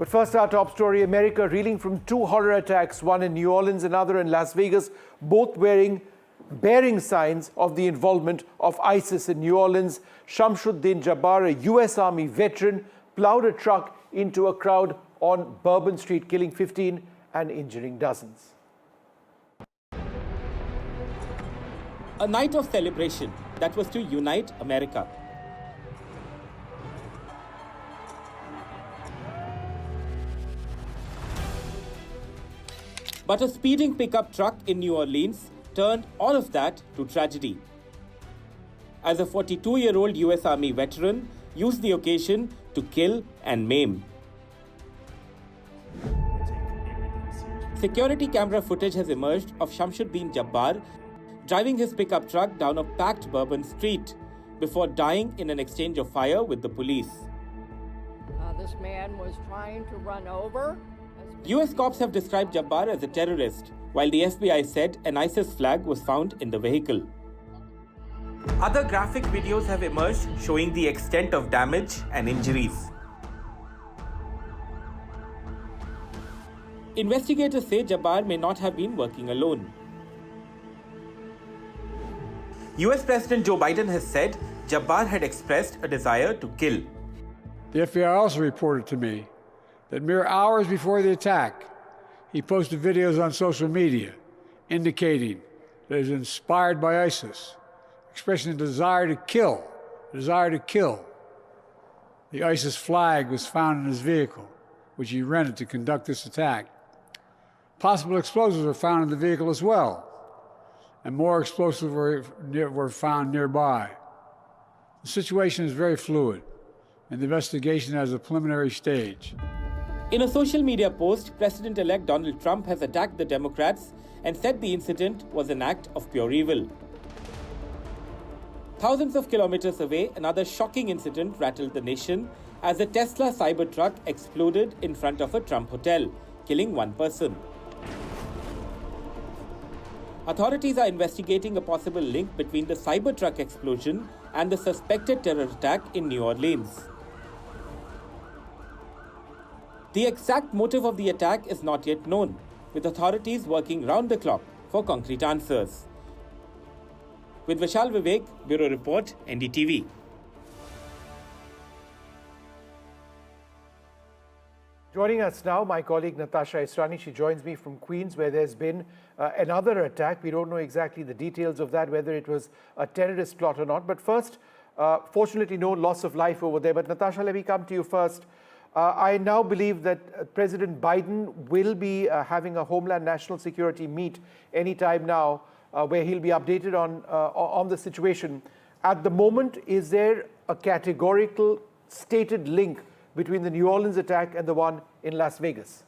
But first, our top story: America reeling from two horror attacks, one in New Orleans, another in Las Vegas, both bearing signs of the involvement of ISIS. In New Orleans, Shamsuddin Jabbar, a US Army veteran, plowed a truck into a crowd on Bourbon Street, killing 15 and injuring dozens. A night of celebration that was to unite America. But a speeding pickup truck in New Orleans turned all of that to tragedy. As a 42-year-old US Army veteran used the occasion to kill and maim. Security camera footage has emerged of Shamsuddin Jabbar driving his pickup truck down a packed Bourbon Street before dying in an exchange of fire with the police. This man was trying to run over. US cops have described Jabbar as a terrorist, while the FBI said an ISIS flag was found in the vehicle. Other graphic videos have emerged showing the extent of damage and injuries. Investigators say Jabbar may not have been working alone. US President Joe Biden has said Jabbar had expressed a desire to kill. The FBI also reported to me that mere hours before the attack, he posted videos on social media indicating that he was inspired by ISIS, expressing a desire to kill. The ISIS flag was found in his vehicle, which he rented to conduct this attack. Possible explosives were found in the vehicle as well, and more explosives were found nearby. The situation is very fluid, and the investigation has a preliminary stage. In a social media post, President-elect Donald Trump has attacked the Democrats and said the incident was an act of pure evil. Thousands of kilometers away, another shocking incident rattled the nation as a Tesla Cybertruck exploded in front of a Trump hotel, killing one person. Authorities are investigating a possible link between the Cybertruck explosion and the suspected terror attack in New Orleans. The exact motive of the attack is not yet known, with authorities working round the clock for concrete answers. With Vishal Vivek, Bureau Report, NDTV. Joining us now, my colleague Natasha Israni. She joins me from Queens, where there's been another attack. We don't know exactly the details of that, whether it was a terrorist plot or not. But first, fortunately, no loss of life over there. But Natasha, let me come to you first. I now believe that President Biden will be having a Homeland National Security meet anytime now, where he'll be updated on the situation. At the moment, is there a categorical stated link between the New Orleans attack and the one in Las Vegas?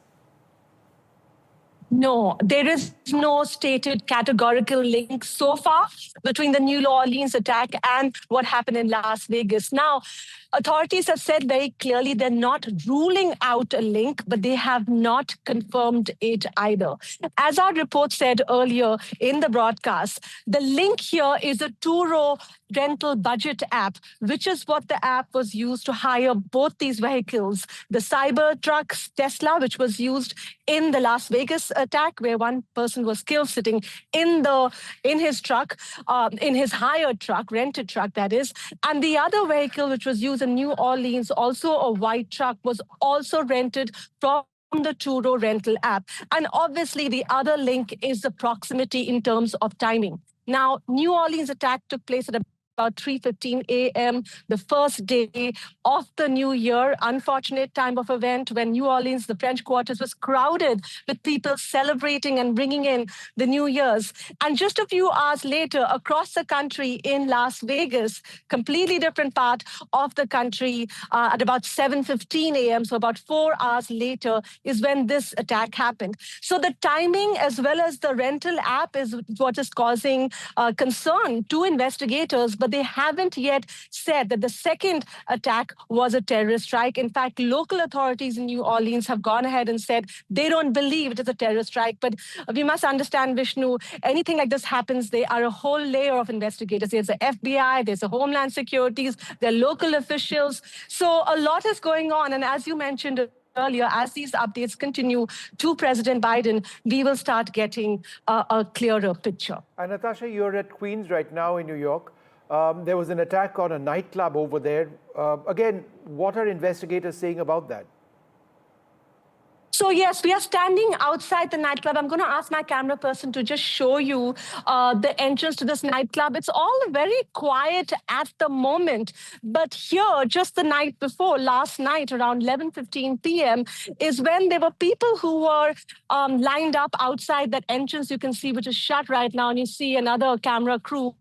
No, there is no stated categorical link so far between the New Orleans attack and what happened in Las Vegas. Now, authorities have said very clearly they're not ruling out a link, but they have not confirmed it either. As our report said earlier in the broadcast, the link here is a Turo rental budget app, which is what the app was used to hire both these vehicles. The Cybertruck Tesla, which was used in the Las Vegas attack, where one person was killed sitting in his truck, in his hired truck, rented truck, that is. And the other vehicle, which was used in New Orleans, also a white truck, was also rented from the Turo rental app. And obviously, the other link is the proximity in terms of timing. Now, New Orleans attack took place at about 3:15 a.m., the first day of the new year. Unfortunate time of event when New Orleans, the French Quarters, was crowded with people celebrating and bringing in the New Year's. And just a few hours later, across the country in Las Vegas, completely different part of the country, at about 7:15 a.m., so about 4 hours later, is when this attack happened. So the timing as well as the rental app is what is causing concern to investigators, but they haven't yet said that the second attack was a terrorist strike. In fact, local authorities in New Orleans have gone ahead and said they don't believe it is a terrorist strike. But we must understand, Vishnu, anything like this happens, there are a whole layer of investigators. There's the FBI, there's the Homeland Securities, there are local officials. So a lot is going on. And as you mentioned earlier, as these updates continue to President Biden, we will start getting a clearer picture. And Natasha, you're at Queens right now in New York. There was an attack on a nightclub over there. Again, what are investigators saying about that? So yes, we are standing outside the nightclub. I'm going to ask my camera person to just show you the entrance to this nightclub. It's all very quiet at the moment. But here, just the night before, last night, around 11:15 p.m., is when there were people who were lined up outside that entrance you can see, which is shut right now. And you see another camera crew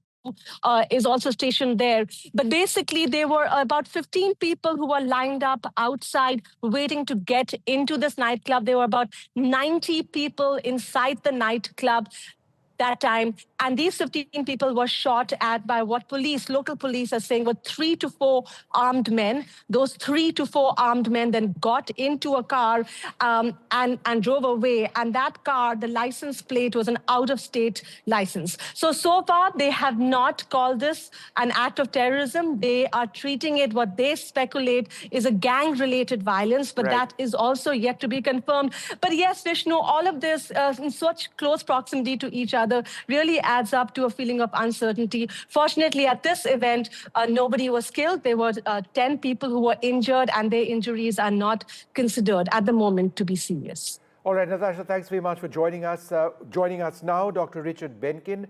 is also stationed there. But basically, there were about 15 people who were lined up outside waiting to get into this nightclub. There were about 90 people inside the nightclub that time. And these 15 people were shot at by what local police are saying were 3 to 4 armed men. Those 3 to 4 armed men then got into a car and drove away. And that car, the license plate was an out-of-state license. So far, they have not called this an act of terrorism. They are treating it what they speculate is a gang-related violence, but that is also yet to be confirmed. But yes, Vishnu, all of this in such close proximity to each other really adds up to a feeling of uncertainty. Fortunately, at this event, nobody was killed. There were 10 people who were injured, and their injuries are not considered at the moment to be serious. All right, Natasha, thanks very much for joining us. Joining us now, Dr. Richard Benkin,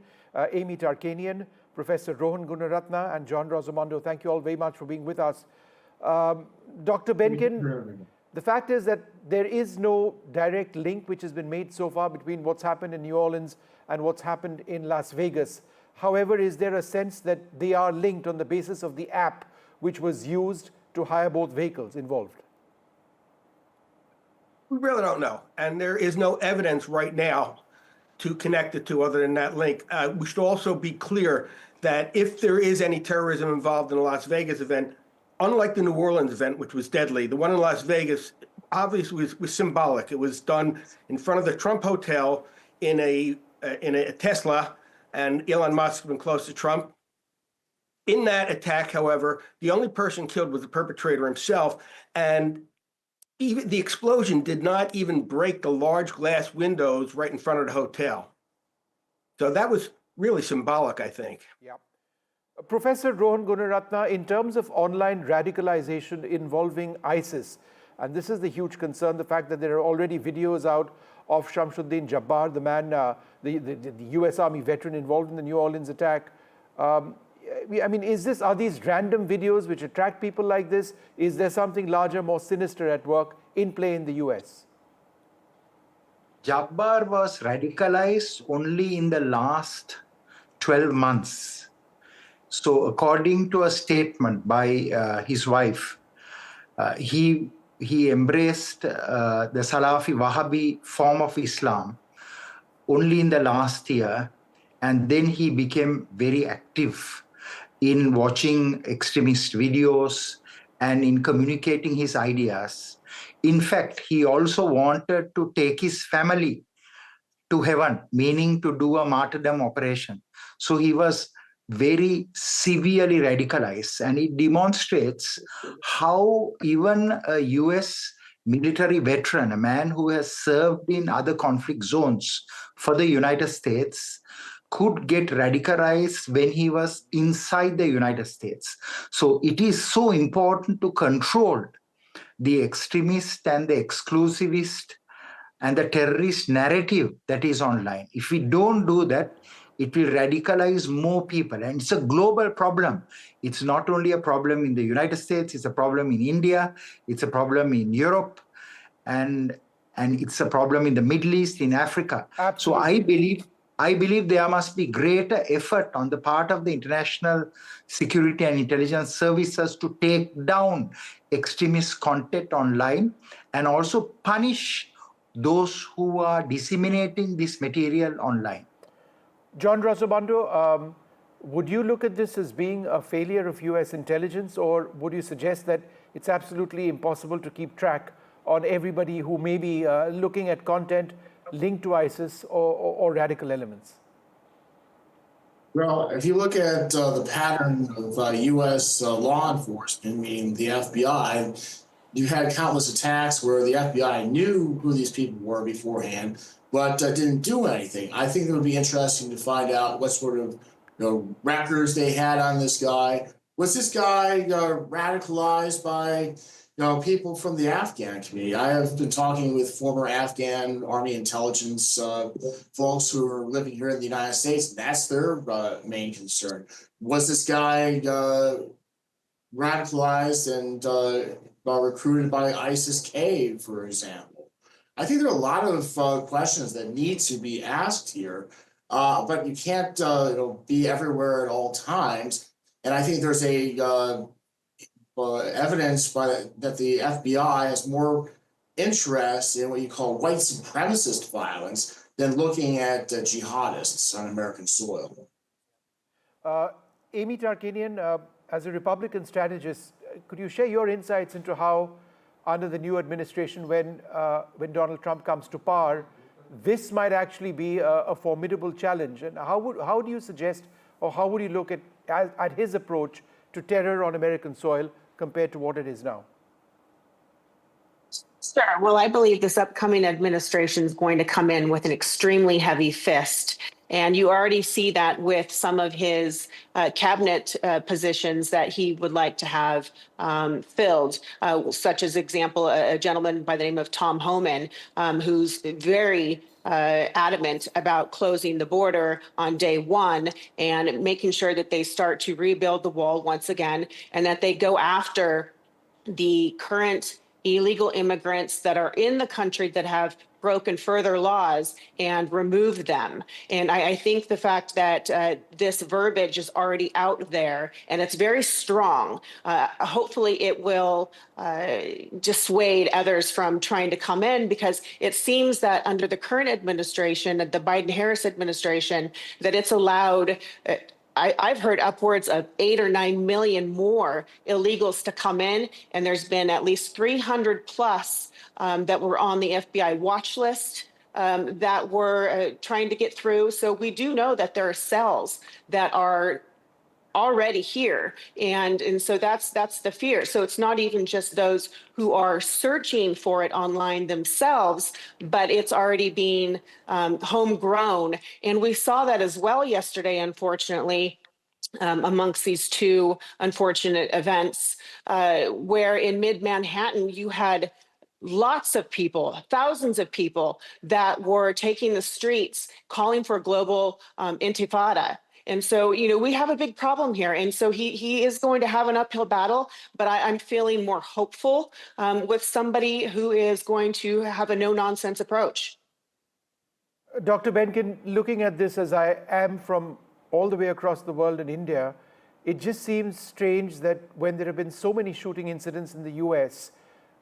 Amy Tarkanian, Professor Rohan Gunaratna, and John Rosamondo. Thank you all very much for being with us. Dr. Benkin, the fact is that there is no direct link which has been made so far between what's happened in New Orleans and what's happened in Las Vegas. However, is there a sense that they are linked on the basis of the app which was used to hire both vehicles involved? We really don't know. And there is no evidence right now to connect the two other than that link. We should also be clear that if there is any terrorism involved in the Las Vegas event, unlike the New Orleans event, which was deadly, the one in Las Vegas obviously was symbolic. It was done in front of the Trump Hotel in a Tesla, and Elon Musk has been close to Trump. In that attack, however, the only person killed was the perpetrator himself, and even the explosion did not even break the large glass windows right in front of the hotel. So that was really symbolic, I think. Yeah. Professor Rohan Gunaratna, in terms of online radicalization involving ISIS, and this is the huge concern, the fact that there are already videos out of Shamsuddin Jabbar, the man, the US Army veteran involved in the New Orleans attack. I mean, are these random videos which attract people like this? Is there something larger, more sinister at work in play in the US? Jabbar was radicalized only in the last 12 months. So according to a statement by his wife, he embraced the Salafi Wahhabi form of Islam only in the last year, and then he became very active in watching extremist videos and in communicating his ideas. In fact, he also wanted to take his family to heaven, meaning to do a martyrdom operation. So he was very severely radicalized, and it demonstrates how even a US military veteran, a man who has served in other conflict zones for the United States, could get radicalized when he was inside the United States. So it is so important to control the extremist and the exclusivist and the terrorist narrative that is online. If we don't do that, it will radicalize more people. And it's a global problem. It's not only a problem in the United States, it's a problem in India, it's a problem in Europe, and it's a problem in the Middle East, in Africa. Absolutely. So I believe there must be greater effort on the part of the international security and intelligence services to take down extremist content online and also punish those who are disseminating this material online. John Rosamondo, would you look at this as being a failure of US intelligence, or would you suggest that it's absolutely impossible to keep track on everybody who may be looking at content linked to ISIS or radical elements? Well, if you look at the pattern of U.S. law enforcement, meaning the FBI, you had countless attacks where the FBI knew who these people were beforehand, but didn't do anything. I think it would be interesting to find out what sort of records they had on this guy. Was this guy radicalized by people from the Afghan community? I have been talking with former Afghan Army intelligence folks who are living here in the United States. That's their main concern. Was this guy radicalized and recruited by ISIS-K, for example? I think there are a lot of questions that need to be asked here, but you can't be everywhere at all times. And I think there's evidence that the FBI has more interest in what you call white supremacist violence than looking at jihadists on American soil. Amy Tarkanian, as a Republican strategist, could you share your insights into how, under the new administration, when Donald Trump comes to power, this might actually be a formidable challenge? And how do you suggest, or how would you look at his approach to terror on American soil compared to what it is now? Sure. Well, I believe this upcoming administration is going to come in with an extremely heavy fist. And you already see that with some of his cabinet positions that he would like to have filled, such as example, a gentleman by the name of Tom Homan, who's very adamant about closing the border on day one and making sure that they start to rebuild the wall once again, and that they go after the current illegal immigrants that are in the country that have broken further laws and remove them. And I think the fact that this verbiage is already out there and it's very strong, hopefully it will dissuade others from trying to come in, because it seems that under the current administration, the Biden-Harris administration, that it's allowed I've heard upwards of 8 or 9 million more illegals to come in, and there's been at least 300 plus that were on the FBI watch list that we're trying to get through. So we do know that there are cells that are already here, and so that's the fear. So it's not even just those who are searching for it online themselves, but it's already being homegrown. And we saw that as well yesterday, unfortunately, amongst these two unfortunate events, where in mid-Manhattan you had lots of people, thousands of people that were taking the streets calling for a global intifada. And so, we have a big problem here. And so he is going to have an uphill battle, but I'm feeling more hopeful with somebody who is going to have a no-nonsense approach. Dr. Benkin, looking at this as I am from all the way across the world in India, it just seems strange that when there have been so many shooting incidents in the US,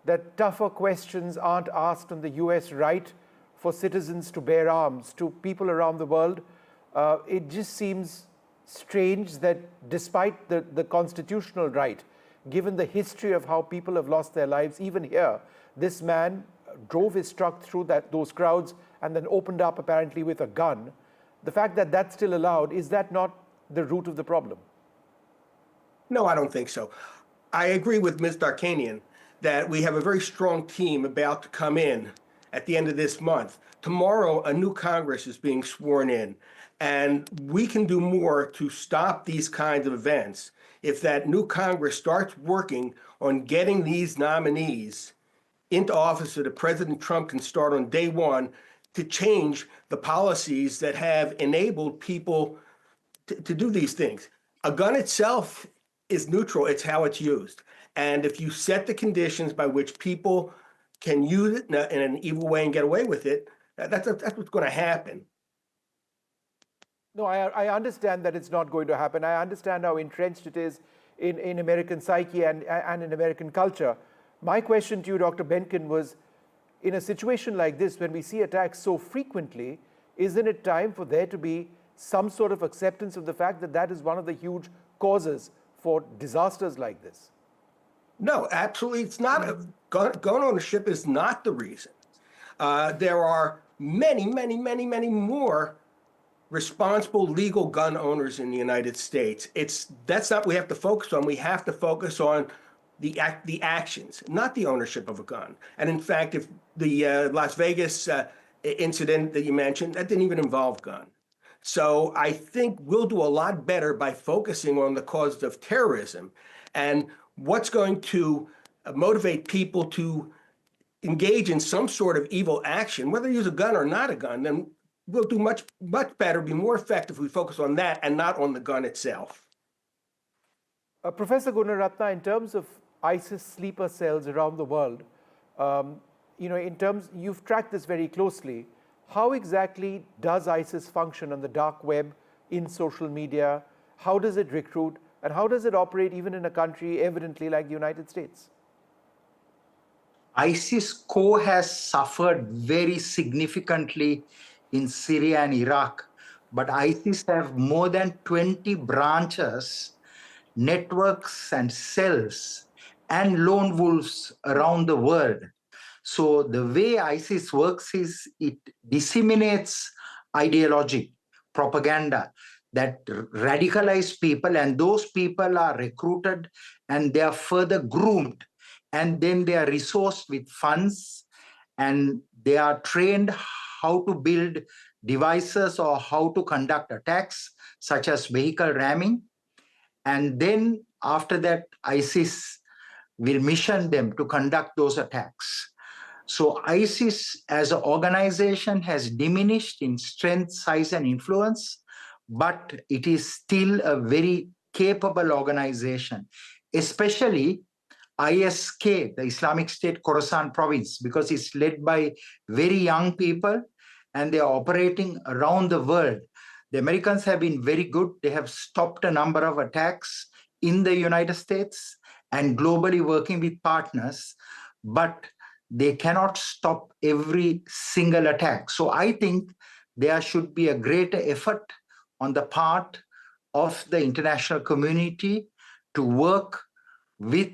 that tougher questions aren't asked on the US right for citizens to bear arms to people around the world. It just seems strange that despite the constitutional right, given the history of how people have lost their lives, even here, this man drove his truck through those crowds and then opened up apparently with a gun. The fact that that's still allowed, is that not the root of the problem? No, I don't think so. I agree with Ms. Tarkanian that we have a very strong team about to come in at the end of this month. Tomorrow, a new Congress is being sworn in, and we can do more to stop these kinds of events if that new Congress starts working on getting these nominees into office so that President Trump can start on day one to change the policies that have enabled people to do these things. A gun itself is neutral, it's how it's used. And if you set the conditions by which people can use it in an evil way and get away with it, that's what's going to happen. No, I understand that it's not going to happen. I understand how entrenched it is in American psyche and in American culture. My question to you, Dr. Benkin, was, in a situation like this, when we see attacks so frequently, isn't it time for there to be some sort of acceptance of the fact that that is one of the huge causes for disasters like this? No, absolutely. It's not. Gun ownership is not the reason. There are many more responsible legal gun owners in the United States. That's not what we have to focus on. We have to focus on the actions, not the ownership of a gun. And in fact, if the Las Vegas incident that you mentioned, that didn't even involve gun. So I think we'll do a lot better by focusing on the cause of terrorism and what's going to motivate people to engage in some sort of evil action, whether you use a gun or not a gun. Then we'll do much better, be more effective if we focus on that and not on the gun itself. Professor Gunaratna, in terms of ISIS sleeper cells around the world, you've tracked this very closely. How exactly does ISIS function on the dark web, in social media? How does it recruit? And how does it operate even in a country evidently like the United States? ISIS-Co has suffered very significantly in Syria and Iraq, but ISIS have more than 20 branches, networks and cells, and lone wolves around the world. So the way ISIS works is it disseminates ideology, propaganda that radicalize people, and those people are recruited and they are further groomed, and then they are resourced with funds and they are trained how to build devices or how to conduct attacks such as vehicle ramming. And then after that, ISIS will mission them to conduct those attacks. So ISIS as an organization has diminished in strength, size, and influence, but it is still a very capable organization, especially ISK, the Islamic State Khorasan province, because it's led by very young people and they are operating around the world. The Americans have been very good. They have stopped a number of attacks in the United States and globally working with partners, but they cannot stop every single attack. So I think there should be a greater effort on the part of the international community to work with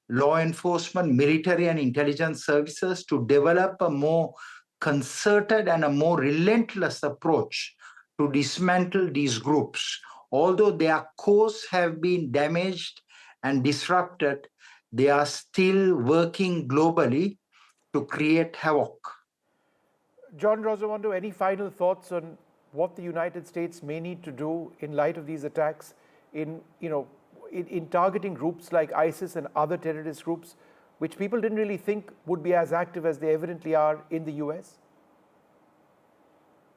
law enforcement, military and intelligence services to develop a more concerted and a more relentless approach to dismantle these groups. Although their cause have been damaged and disrupted, they are still working globally to create havoc. John Rosamondo, any final thoughts on what the United States may need to do in light of these attacks in targeting groups like ISIS and other terrorist groups, which people didn't really think would be as active as they evidently are in the US?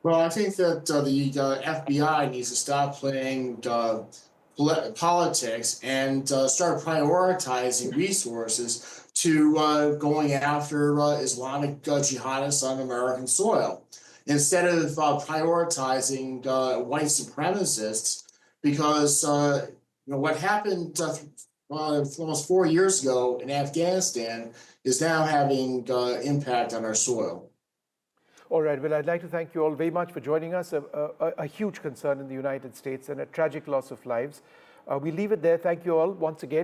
Well, I think that the FBI needs to stop playing politics and start prioritizing resources to going after Islamic jihadists on American soil, instead of prioritizing white supremacists, because what happened almost 4 years ago in Afghanistan is now having impact on our soil. All right. Well, I'd like to thank you all very much for joining us. A huge concern in the United States and a tragic loss of lives. We leave it there. Thank you all once again.